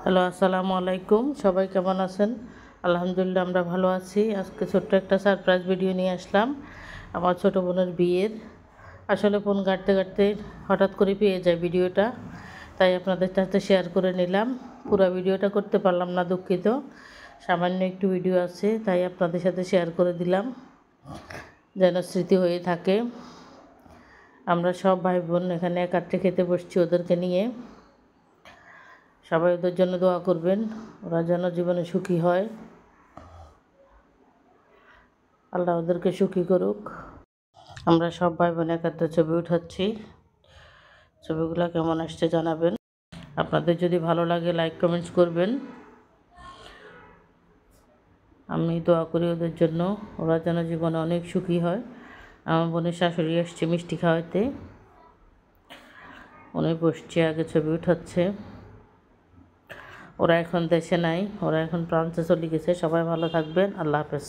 Hello, আসসালামু আলাইকুম। সবাই কেমন আছেন? আলহামদুলিল্লাহ আমরা ভালো আছি। আজকে ছোট্ট একটা সারপ্রাইজ ভিডিও নিয়ে আসলাম আমার ছোটো বোনের বিয়ের। আসলে ফোন ঘাঁটতে ঘাঁটতে হঠাৎ করে পেয়ে যায় ভিডিওটা, তাই আপনাদের সাথে শেয়ার করে নিলাম। পুরো ভিডিওটা করতে পারলাম না, দুঃখিত। সামান্য একটু ভিডিও আছে, তাই আপনাদের সাথে শেয়ার করে দিলাম যেন স্মৃতি হয়ে থাকে। আমরা সব ভাই বোন এখানে একত্রে খেতে বসছি ওদেরকে নিয়ে। সবাই ওদের জন্য দোয়া করবেন, ওরা যেন জীবনে সুখী হয়। আল্লাহ ওদেরকে সুখী করুক। আমরা সব ভাই বোন একত্রে ছবি উঠাচ্ছি। ছবিগুলো কেমন আসছে জানাবেন। আপনাদের যদি ভালো লাগে লাইক কমেন্টস করবেন। আমি দোয়া করি ওদের জন্য, ওরা যেন জীবনে অনেক সুখী হয়। আমার বোনের শাশুড়ি এসছে মিষ্টি খাওয়াইতে, উনি বসছে আগে ছবি উঠাচ্ছে। ওরা এখন দেশে নাই, ওরা এখন ফ্রান্সে চলে গেছে। সবাই ভালো থাকবেন। আল্লাহ হাফেজ।